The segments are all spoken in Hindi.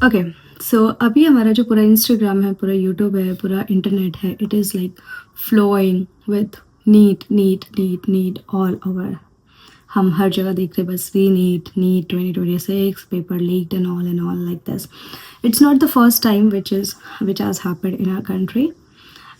ओके, सो अभी हमारा जो पूरा इंस्टाग्राम है, पूरा यूट्यूब है, पूरा इंटरनेट है, it is like flowing with NEET NEET NEET NEET all over. हम हर जगह देखते हैं बस we NEET 2026 paper leaked and all like this. It's not the first time which has happened in our country,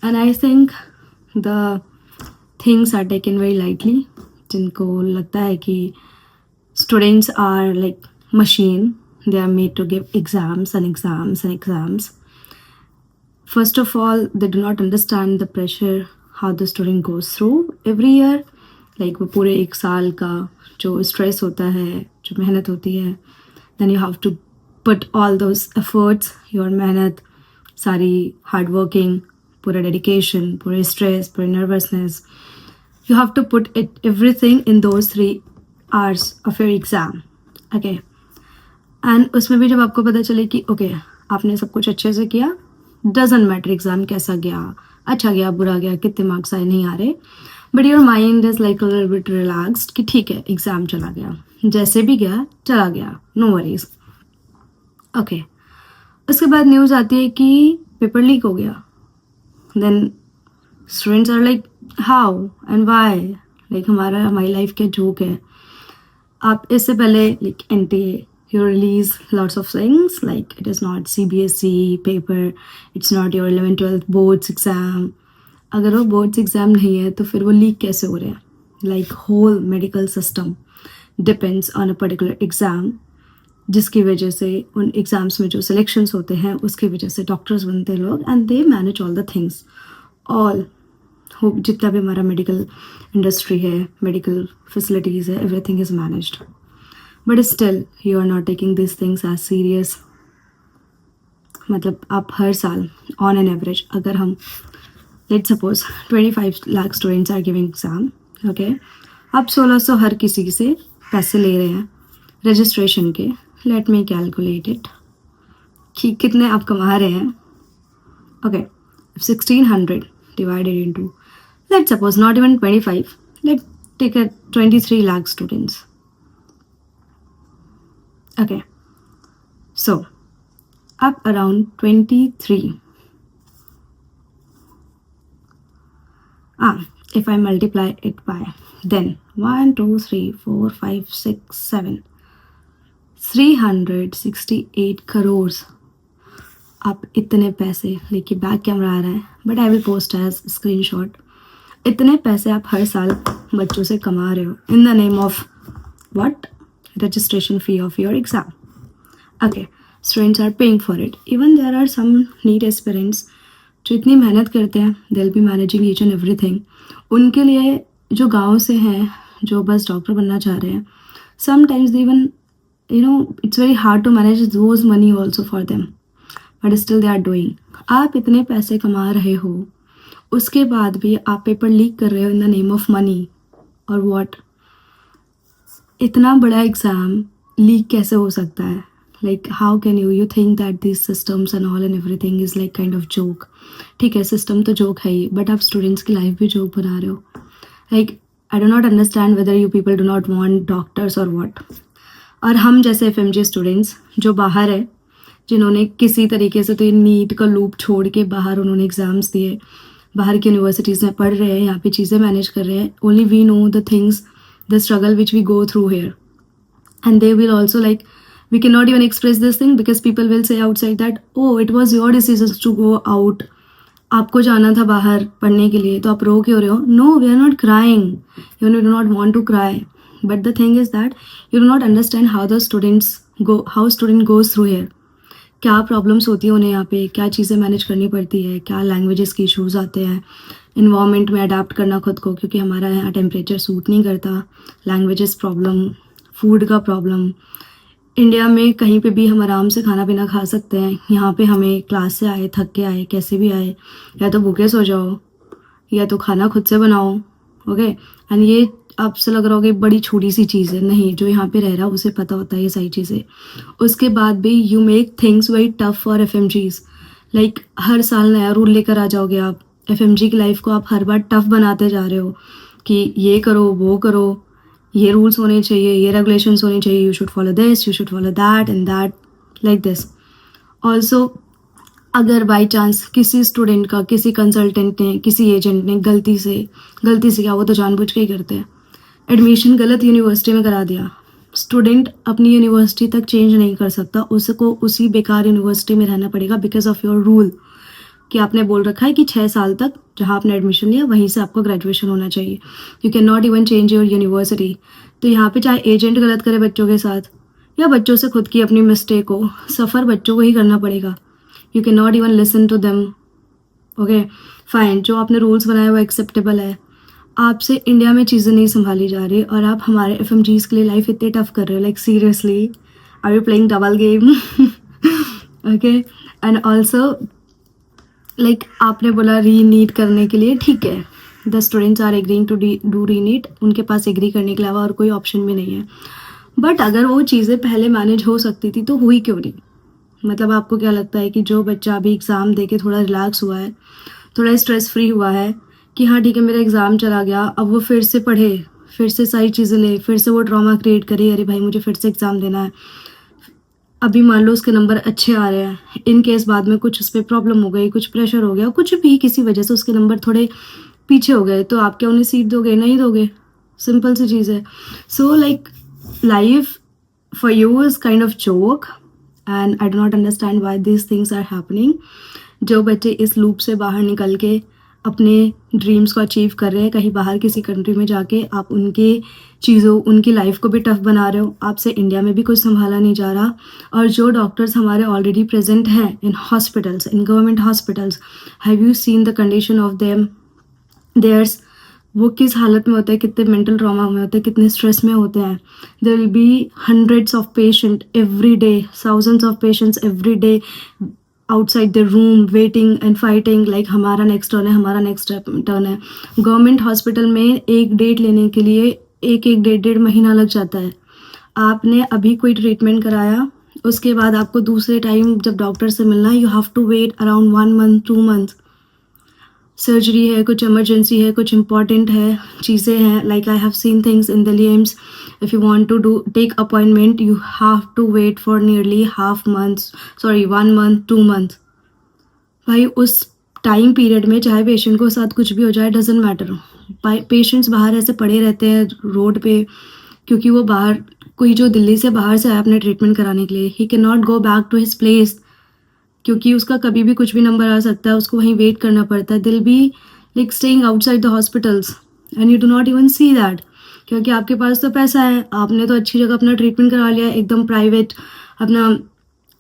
and I think the things are taken very lightly. जिनको लगता है कि students are like machine, they are made to give exams and exams and exams. First of all, they do not understand the pressure how the student goes through every year. Like वो पूरे एक साल का जो stress होता है, जो मेहनत होती है, then you have to put all those efforts, your मेहनत, सारी hard working, पूरा dedication, पूरे stress, पूरे nervousness, you have to put it everything in those 3 hours of your exam. Okay. And उसमें भी जब आपको पता चले कि ओके आपने सब कुछ अच्छे से किया, डजेंट मैटर एग्ज़ाम कैसा गया, अच्छा गया बुरा गया, कितने मार्क्स आए नहीं आ रहे, but your mind is like a little bit relaxed कि ठीक है एग्ज़ाम चला गया, जैसे भी गया चला गया, नो वरीज. ओके, उसके बाद न्यूज़ आती है कि पेपर लीक हो गया. Then students are like how and why, like हमारी लाइफ के जोक है. आप इससे पहले like NTA you release lots of things like it is not CBSE paper, it's not your 11th 12th boards exam. अगर वो boards exam नहीं है तो फिर वो लीक कैसे हो रहे हैं? Like whole medical system depends on a particular exam, जिसकी वजह से उन एग्ज़ाम्स में जो सिलेक्शंस होते हैं उसकी वजह से डॉक्टर्स बनते हैं लोग, and they manage all the things. All हो जितना भी हमारा मेडिकल इंडस्ट्री है, मेडिकल फैसिलिटीज़ है, everything is managed. But still you are not taking this things as serious. मतलब आप हर साल ऑन एन एवरेज अगर हम let suppose 25 lakh students are giving exam, okay, आप 1600 हर किसी से पैसे ले रहे हैं रजिस्ट्रेशन के. लेट मी कैलकुलेट इट कि कितने आप कमा रहे हैं. Okay, 1600 divided into, let's suppose not even 25, let's take a 23 lakh students. Okay, so up around 23. If I multiply it by, then 1 2 3 4 5 6 7 368 crores. आप इतने पैसे लेके बैक कैमरा आ रहा है, but I will post as screenshot. इतने पैसे आप हर साल बच्चों से कमा रहे हो in the name of what? registration fee of your exam. Okay, students are paying for it. Even there are some NEET aspirants जो इतनी मेहनत करते हैं, they'll be managing each and everything. उनके लिए जो गांव से हैं, जो बस डॉक्टर बनना चाह रहे हैं, sometimes they even, it's very hard to manage those money also for them, but still they are doing. आप इतने पैसे कमा रहे हो, उसके बाद भी आप पेपर लीक कर रहे हो in the name of money और व्हाट? इतना बड़ा एग्ज़ाम लीक कैसे हो सकता है? Like how can you think that this systems and all and everything is like kind of joke. ठीक है, सिस्टम तो जोक है ही, बट आप स्टूडेंट्स की लाइफ भी जोक बना रहे हो. Like I do not understand whether you people do not want doctors और व्हाट. और हम जैसे FMG स्टूडेंट्स जो बाहर है, जिन्होंने किसी तरीके से तो ये नीट का लूप छोड़ के बाहर उन्होंने एग्ज़ाम्स दिए, बाहर की यूनिवर्सिटीज़ में पढ़ रहे हैं, यहाँ पे चीज़ें मैनेज कर रहे हैं. Only we know the things, the struggle which we go through here, and they will also like, we cannot even express this thing because people will say outside that oh it was your decision to go out, आपको जाना था बाहर पढ़ने के लिए तो आप रो क्यों रहे हो? No, we are not crying, you do not want to cry, but the thing is that you do not understand how the students go, how student goes through here. क्या प्रॉब्लम्स होती है उन्हें यहाँ पे, क्या चीज़ें मैनेज करनी पड़ती है, क्या लैंग्वेजेस के इश्यूज़ आते हैं, इन्वामेंट में अडाप्ट करना खुद को, क्योंकि हमारा यहाँ टेम्परेचर सूट नहीं करता, लैंग्वेजेस प्रॉब्लम, फूड का प्रॉब्लम. इंडिया में कहीं पे भी हम आराम से खाना पीना खा सकते हैं, यहाँ पे हमें क्लास से आए, थक के आए, कैसे भी आए, या तो भूखे सो जाओ या तो खाना खुद से बनाओ. ओके, एंड ये आपसे लग रहा होगा बड़ी छोटी सी चीज़ है, नहीं, जो यहाँ पे रह रहा है उसे पता होता है ये सारी चीज़ें. उसके बाद भी you make things very tough for FMGs. Like हर साल नया रूल लेकर आ जाओगे आप. FMG की लाइफ को आप हर बार टफ बनाते जा रहे हो कि ये करो वो करो, ये रूल्स होने चाहिए, ये रेगुलेशंस होने चाहिए, you should follow this, you should follow that and that, like this. Also अगर बाई चांस किसी स्टूडेंट का, किसी कंसल्टेंट ने, किसी एजेंट ने गलती से क्या, वो तो जानबूझ के ही करते हैं, एडमिशन गलत यूनिवर्सिटी में करा दिया, स्टूडेंट अपनी यूनिवर्सिटी तक चेंज नहीं कर सकता, उसको उसी बेकार यूनिवर्सिटी में रहना पड़ेगा बिकॉज ऑफ योर रूल कि आपने बोल रखा है कि 6 साल तक जहाँ आपने एडमिशन लिया वहीं से आपको ग्रेजुएशन होना चाहिए, you can not even change your university. तो यहाँ पे चाहे एजेंट गलत करे बच्चों के साथ या बच्चों से खुद की अपनी मिस्टेक हो, सफ़र बच्चों को ही करना पड़ेगा। You can not even listen to them. Okay fine, जो आपने रूल्स बनाए वो एक्सेप्टेबल है, आपसे इंडिया में चीज़ें नहीं संभाली जा रही और आप हमारे FMGs के लिए लाइफ इतने टफ कर रहे हो, like seriously are you playing double game? Okay and also like आपने बोला री नीट करने के लिए, ठीक है, the students are agreeing to do re NEET, उनके पास एग्री करने के अलावा और कोई ऑप्शन भी नहीं है। बट अगर वो चीज़ें पहले मैनेज हो सकती थी तो हुई क्यों नहीं? मतलब आपको क्या लगता है कि जो बच्चा अभी एग्ज़ाम दे के थोड़ा रिलैक्स हुआ है, थोड़ा स्ट्रेस फ्री हुआ है कि हाँ ठीक है मेरा एग्ज़ाम चला गया, अब वो फिर से पढ़े, फिर से सारी चीज़ें ले, फिर से वो ड्रामा क्रिएट करे, अरे भाई मुझे फिर से एग्ज़ाम देना है, अभी मान लो उसके नंबर अच्छे आ रहे हैं, इन केस बाद में कुछ उस पर प्रॉब्लम हो गई, कुछ प्रेशर हो गया, कुछ भी किसी वजह से उसके नंबर थोड़े पीछे हो गए, तो आप क्या उन्हें सीट दोगे? नहीं दोगे, सिंपल सी चीज़ है। So like life for you is kind of joke and I do not understand why this things are happening. जो बच्चे इस लूप से बाहर निकल के अपने ड्रीम्स को अचीव कर रहे हैं कहीं बाहर किसी कंट्री में जाके, आप उनके चीज़ों, उनकी लाइफ को भी टफ बना रहे हो, आपसे इंडिया में भी कुछ संभाला नहीं जा रहा। और जो डॉक्टर्स हमारे ऑलरेडी प्रेजेंट हैं in hospitals, in government hospitals, have you seen the condition of them theirs? वो किस हालत में होते हैं, कितने मेंटल ट्रॉमा में होते हैं, कितने स्ट्रेस में होते हैं। There will be hundreds of patient every day, thousands of patients every day outside the room waiting and fighting like हमारा नेक्स्ट टर्न है, हमारा नेक्स्ट टर्न है। गवर्नमेंट हॉस्पिटल में एक डेट लेने के लिए एक डेढ़ महीना लग जाता है। आपने अभी कोई ट्रीटमेंट कराया, उसके बाद आपको दूसरे टाइम जब डॉक्टर से मिलना है, you have to wait around 1 month 2 month. Surgery है, कुछ इमरजेंसी है, कुछ इंपॉर्टेंट है, चीज़ें हैं, like I have seen things in Delhi AIIMS, if you want to do take appointment you have to wait for nearly 1 month 2 month. भाई उस टाइम पीरियड में चाहे पेशेंट को साथ कुछ भी हो जाए, डजेंट मैटर, पेशेंट्स बाहर ऐसे पड़े रहते हैं रोड पे, क्योंकि वो बाहर, कोई जो दिल्ली से बाहर से आया अपने ट्रीटमेंट कराने के लिए, he can not go back to his place, क्योंकि उसका कभी भी कुछ भी नंबर आ सकता है, उसको वहीं वेट करना पड़ता है। दिल be like staying outside the hospitals and you do not even see that, क्योंकि आपके पास तो पैसा है, आपने तो अच्छी जगह अपना ट्रीटमेंट करा लिया, एकदम प्राइवेट, अपना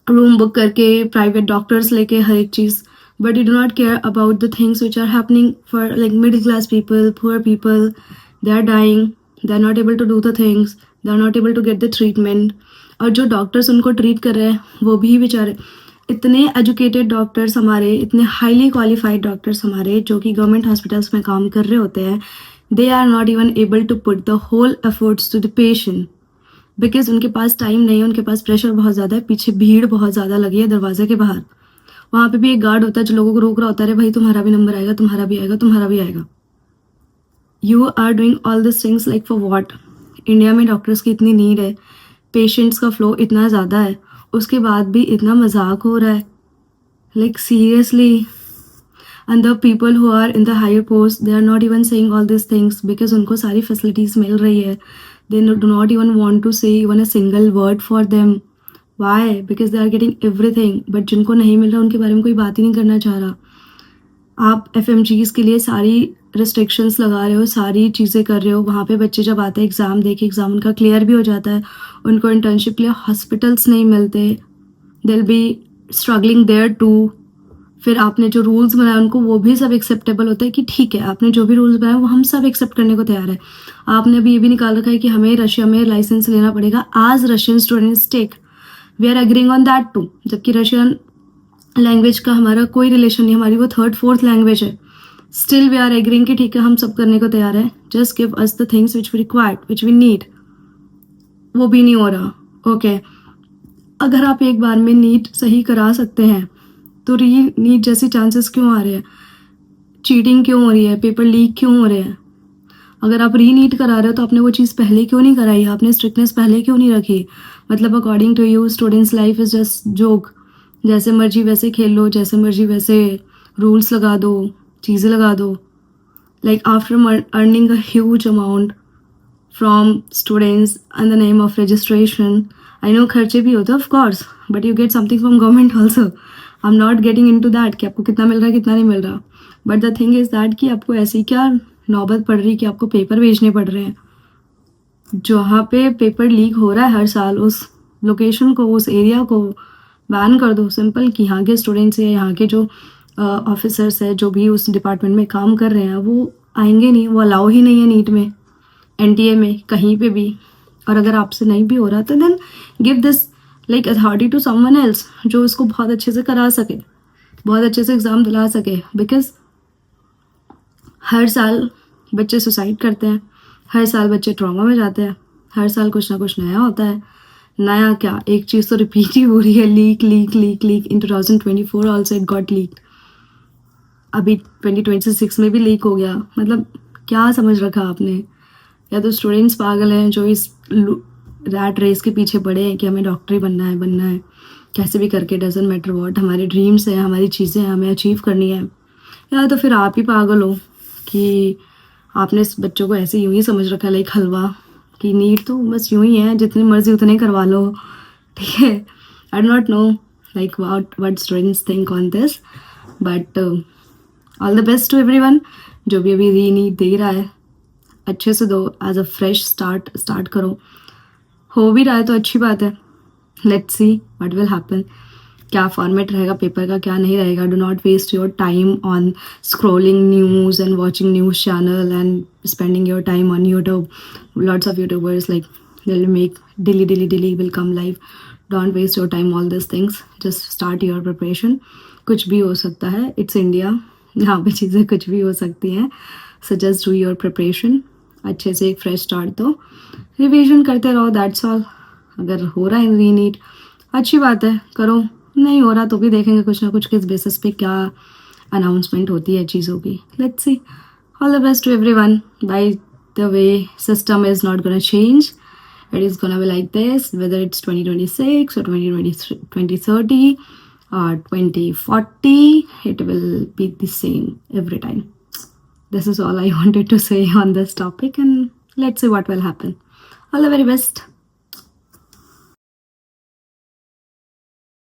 रूम बुक करके, प्राइवेट डॉक्टर्स लेके, हर एक चीज़, but you do not care about the things which are happening for like middle class people, poor people, they are dying, they are not able to do the things, they are not able to get the treatment. और जो डॉक्टर्स उनको ट्रीट कर रहे हैं वो भी बेचारे, इतने एजुकेटेड डॉक्टर्स हमारे, इतने हाईली क्वालिफाइड डॉक्टर्स हमारे जो कि गवर्नमेंट हॉस्पिटल्स में काम कर रहे होते हैं, they are not even able to put the whole efforts to the patient, because उनके पास टाइम नहीं है, उनके पास प्रेशर बहुत ज़्यादा है, पीछे भीड़ बहुत ज़्यादा लगी है दरवाजे के बाहर। वहाँ पे भी एक गार्ड होता है जो लोगों को रोक रहा होता है, अरे भाई तुम्हारा भी नंबर आएगा, तुम्हारा भी आएगा, तुम्हारा भी आएगा। You are doing all this things like for what? India में डॉक्टर्स की इतनी नीड है, पेशेंट्स का फ्लो इतना ज़्यादा है, उसके बाद भी इतना मजाक हो रहा है, like seriously. And the people who are in the higher post, they are not even saying all this things because उनको सारी फैसिलिटीज़ मिल रही है, they do not even want to say even a single word for them. Why? Because they are getting everything, but जिनको नहीं मिल रहा उनके बारे में कोई बात ही नहीं करना चाह रहा। आप FMGs के लिए सारी रिस्ट्रिक्शंस लगा रहे हो, सारी चीज़ें कर रहे हो, वहाँ पे बच्चे जब आते हैं एग्ज़ाम दे के, एग्ज़ाम उनका क्लियर भी हो जाता है, उनको इंटर्नशिप के लिए हॉस्पिटल्स नहीं मिलते, they will be struggling there too. फिर आपने जो रूल्स बनाए उनको वो भी सब एक्सेप्टेबल होता है कि ठीक है आपने जो भी रूल्स बनाए वो हम सब एक्सेप्ट करने को तैयार है। आपने अभी ये भी निकाल रखा है कि हमें रशिया में लाइसेंस लेना पड़ेगा, आज Russian students take, we are agreeing on that too, जबकि रशियन लैंग्वेज का हमारा कोई रिलेशन नहीं, हमारी वो 3rd 4th लैंग्वेज है, स्टिल वी आर एग्रीइंग कि ठीक है हम सब करने को तैयार है, just give us the things which we required, which we need. वो भी नहीं हो रहा। ओके अगर आप एक बार में नीट सही करा सकते हैं तो री नीट जैसी चांसेस क्यों आ रहे हैं? चीटिंग क्यों हो रही है? पेपर लीक क्यों हो रहे हैं? अगर आप री नीट करा रहे हो तो आपने वो चीज़ पहले क्यों नहीं कराई? आपने स्ट्रिक्टनेस पहले क्यों नहीं रखी? मतलब according to you students life is just joke, जैसे मर्जी वैसे खेल लो, जैसे मर्जी वैसे रूल्स लगा दो, चीज़ें लगा दो. Like after earning a huge amount from students and the name of registration, I know खर्चे भी होते हैं of course, but you get something from government also. I'm not getting into that कि आपको कितना मिल रहा है कितना नहीं मिल रहा. But the thing is that कि आपको ऐसी क्या नौबत पड़ रही कि आपको पेपर भेजने पड़ रहे हैं. जहाँ पे पेपर लीक हो रहा है हर साल, उस लोकेशन को, उस एरिया को बैन कर दो सिंपल, कि यहाँ के स्टूडेंट्स या यहाँ के जो ऑफिसर्स है, जो भी उस डिपार्टमेंट में काम कर रहे हैं, वो आएंगे नहीं, वो अलाउ ही नहीं है नीट में, एनटीए में, कहीं पे भी. और अगर आपसे नहीं भी हो रहा तो then give this like authority to someone else, जो इसको बहुत अच्छे से करा सके, बहुत अच्छे से एग्ज़ाम दिला सके. बिकॉज हर साल बच्चे सुसाइड करते हैं, हर साल बच्चे ट्रॉमा में जाते हैं, हर साल कुछ ना कुछ नया होता है. नया क्या, एक चीज़ तो रिपीट ही हो रही है, leak leak leak leak. In 2024 also it got leak. अभी 2026 में भी लीक हो गया. मतलब क्या समझ रखा आपने? या तो स्टूडेंट्स पागल हैं जो इस रैट रेस के पीछे पड़े हैं कि हमें डॉक्टर ही बनना है, कैसे भी करके, डजंट मैटर व्हाट, हमारे ड्रीम्स हैं, हमारी चीज़ें हैं, हमें अचीव करनी है. या तो फिर आप ही पागल हो कि आपने इस बच्चों को ऐसे यूं ही समझ रखा है लाइक हलवा, कि नीट तो बस यूं ही है, जितनी मर्जी उतने करवा लो. ठीक है. I do not know like what students think on this, but all the best to everyone. जो भी अभी री नीट दे रहा है, अच्छे से दो, एज अ फ्रेश स्टार्ट करो. हो भी रहा है तो अच्छी बात है. Let's see what will happen, क्या फॉर्मेट रहेगा पेपर का, क्या नहीं रहेगा. Do not waste your time on scrolling news and watching news channel and spending your time on YouTube. Lots of YouTubers like they will make daily will come live. Don't waste your time all these things. Just start your preparation. कुछ भी हो सकता है, इट्स इंडिया, यहाँ पे चीज़ें कुछ भी हो सकती हैं. So just do your preparation. अच्छे से एक फ्रेश स्टार्ट दो, रिवीजन करते रहो, दैट्स ऑल. अगर हो रहा है री नीट, अच्छी बात है, करो. नहीं हो रहा तो भी देखेंगे कुछ ना कुछ किस बेसिस पे क्या अनाउंसमेंट होती है चीज़ों की. Let's see. All the best to everyone. By the way, system is not gonna change. It is gonna be like this, whether it's 2026 or 2030 or 2040, it will be the same every time. This is all I wanted to say on this topic, and let's see what will happen. All the very best.